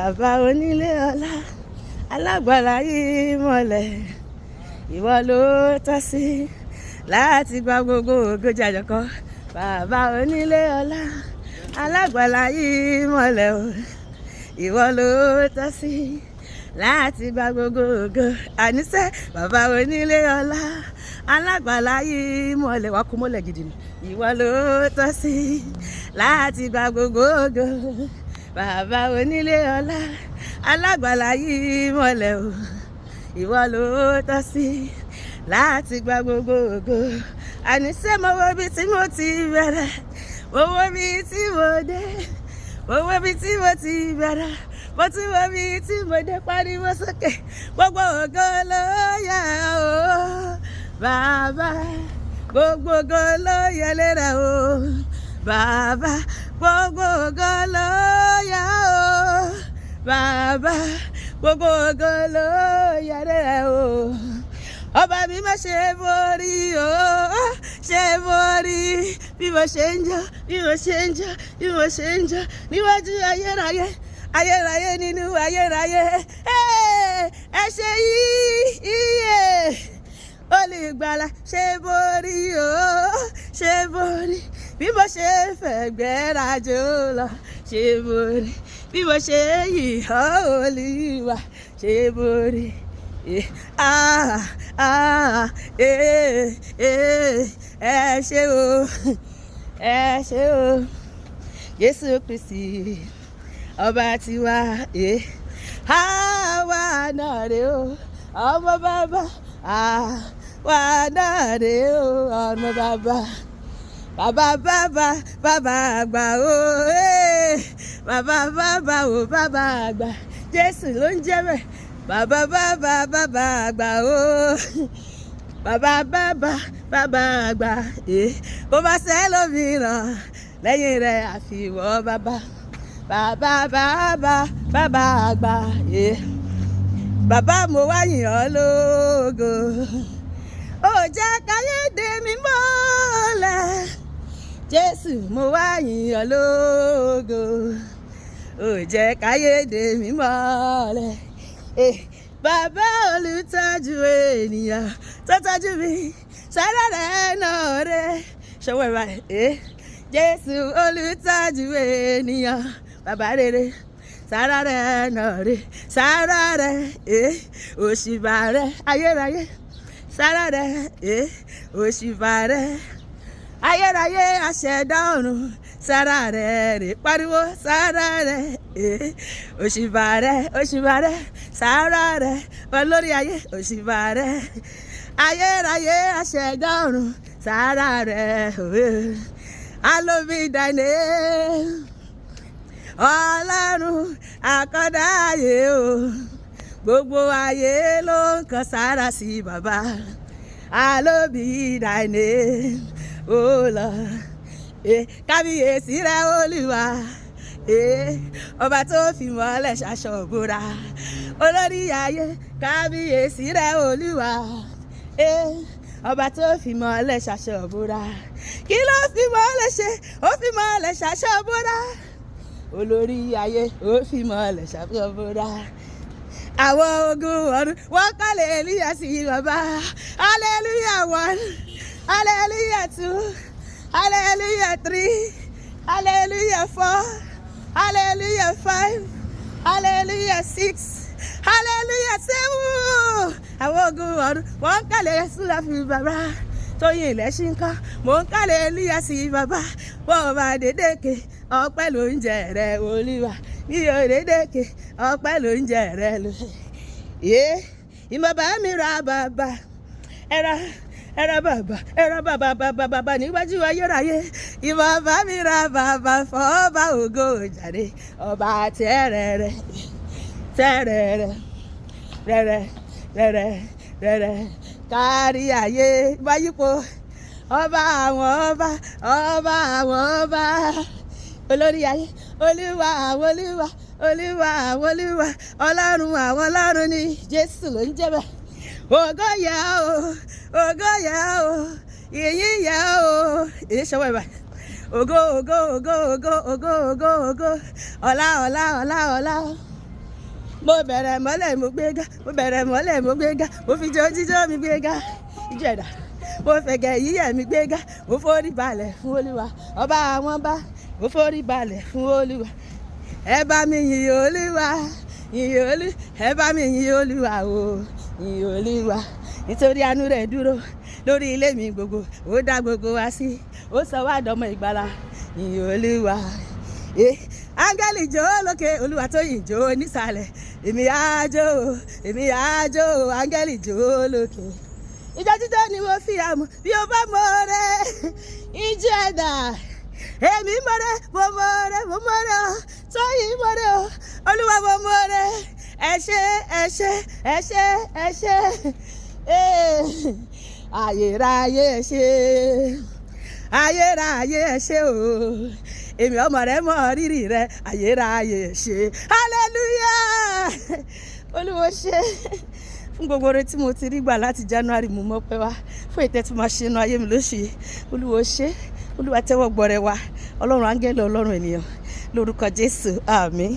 Bàbá onílé ọlá, alágbàlá yìí mọ́lẹ̀, ìwọ ló tọ́ sí láti gba gbogbo ògo jàjọkọ. Bàbá onílé ọlá, alágbàlá yìí mọ́lẹ̀ o, ìwọ ló tọ́ sí láti gba gbogbo ògo. Àníṣe bàbá onílé ọlá, alágbàlá yìí mọ́lẹ̀, wàá kú mọ́lẹ̀ gidi ni. Ìwọ ló tọ́ sí láti gba gbogbo ògo. Bàbá onílé ọlá, alágbàlá yìí mọ́lẹ̀ o, ìwọ ló tọ́ sí láti gba gbogbo ògo. Àníṣe mo wo bí tí mo ti bẹ̀rẹ̀, mo wo bí tí mo dé, mo wo bí tí mo ti bẹ̀rẹ̀, mo tún wo bí tí mo dé, pariwo sókè, gbogbo ògo ló yẹ o. Bàbá, gbogbo ògo ló yẹ lérè o. Bàbá, gbogbo ògo ló yẹ o. Bàbá, gbogbo ògo ló yẹ lérè o. Ọba mi má ṣe borí o, ṣe borí bí mo ṣe ń jó, bí mo ṣe ń jó, bí mo ṣe ń jó níwájú ayérayé, ayérayé nínú ayérayé. Ẹ ṣe iye olùgbàlà, ṣe borí o, ṣe borí bí mo ṣe fẹ́ gbẹ́rajò lọ, ṣe borí bí mo ṣe yìn ọ́ Olúwa, ṣe borí. Ẹ ṣé o, ẹ ṣé o, Jésù Kristi ọba tiwa, àwa náà rè o, ọmọ bàbá, àwa náà rè o, ọmọ bàbá. Bàbá àgbà o, bàbá o, bàbá àgbà, Jésù ló ń jẹ́ bẹ́ẹ̀. Bàbá àgbà o, bàbá àgbà, bó bá ṣe lómìíràn lẹ́yìn rẹ̀ àfiwọ́ bàbá àgbà, bàbá mo wá yìn ọ́ lógo, ó jẹ́ káyédè mi mọ́lẹ̀, Jésù mo wá yìn ọ́ lógo, ó jẹ́ káyédè mi mọ́lẹ̀. Bàbá olùtọ́jú ènìyàn tó tọ́jú mi, sára rẹ̀ náà rẹ̀ ṣọwọ́ ẹ̀ báyìí. Jésù olùtọ́jú ènìyàn, bàbá rere, sára rẹ̀ náà rẹ̀, sára rẹ̀ òṣìbà rẹ̀ ayérayé, sára rẹ̀ òṣìbà rẹ̀ ayérayé aṣẹ̀dá ọ̀run, sára rẹ̀ rè, pariwo sára rẹ̀ òṣìbà rẹ̀, sára rẹ̀ olórí ayé, òṣìbà rẹ̀ ayérayé aṣẹ̀dá ọ̀run, sára rẹ̀ hallowed be thy name, Ọlọ́run àkọ́dá ayé o, gbogbo ayé ló ń kan sára sí bàbá, hallowed be thy name, oh Lord. Kábíyèsí rẹ Olúwa, ọba tó fi mọ́lẹ̀ ṣaṣọ ìbora, olórí ayé, kábíyèsí rẹ Olúwa, ọba tó fi mọ́lẹ̀ ṣaṣọ ìbora. Kí ló fi mọ́lẹ̀ ṣe? Ó fi mọ́lẹ̀ ṣaṣọ ìbora, olórí ayé, ó fi mọ́lẹ̀ ṣaṣọ ìbora. Àwọn ogun ọ̀run wọ́n kọ́lé Èlíyà sí bàbá, hallelujah 1, hallelujah 2, hallelujah 3, hallelujah 4, hallelujah 5, hallelujah 6, hallelujah 7. Àwọn ogun ọ̀run wọ́n ń kálẹ̀ sílẹ̀ fún bàbá, Tóyìn Ilẹ̀ṣin ńkọ́, mò ń kálẹ̀ Èlíyà sí bàbá. Wọ́n bá dédéke ọpẹ́ ló ń jẹ rẹ Olúwa, mi ò dédéke ọpẹ́ ló ń jẹ rẹ lọ. Ìmọ̀ bá mi ra bàbá, ẹ̀rọ bàbá níwájú ayérayé. Ìmọ̀ bá mi ra bàbá fọ́ọ́bà ògo jàre, ọba tẹ́rẹ̀ẹ́rẹ́ kárí ayé báyípo, ọba àwọn ọba, olórí ayé, olúwa àwọn olúwa, ọlọ́run àwọn ọlọ́run ni Jésù ló ń jẹ́ bẹ́ẹ̀. Ògo yẹ o, ìyìn yẹ o, èyí ṣọwọ́ ẹ̀ báyìí. Ògo, ọlá, mo bẹ̀rẹ̀ mọ́lẹ̀ mo gbéga mo bẹ̀rẹ̀ mọ́lẹ̀ mo gbéga mo fi jó jíjó mi gbéga ìjẹ̀dá mo fẹ̀gẹ̀ yíyẹ̀ mi gbéga mo forí balẹ̀ fún olúwa ọba àwọn bá mo forí balẹ̀ fún olúwa ẹ bá mi yìn olúwa yìn olú ẹ bá mi yìn olúwa o yìn olúwa nítorí àánú rẹ̀ dúró lórí ilé mi gbogbo ó dá gbogbo wa sí ó sọ wá dọmọ ìgbàlà yìn olúwa áńgẹ́lì jó lókè olúwa tó yìn jó nísàlẹ̀ èmi á jó áńgẹ́lì jó lókè ìjọ jíjọ ni mo fi àmọ́ bí o bá mọ̀ rẹ̀ ìjọ ẹ̀dá èmi mọ̀rẹ́ mo mọ̀rẹ́ tó yìn mọ̀rẹ́ o olúwa mo mọ̀rẹ́ ẹ ṣé ayérayé ẹ ṣé o èmi ọmọ rẹ mọ rírì rẹ ayérayé ẹ ṣé hallelujah olúwa ṣé fún gbogbo oore tí mo ti rí gbà láti January mo mọ́pẹ́ wá fún ètè tí máa ṣe inú ayé mi lóṣù yìí olúwa ṣé olúwa tẹ́wọ́ gbọ́rẹ́ wa ọlọ́run áńgẹ́lì ọlọ́run ènìyàn lórúkọ Jésù àmín.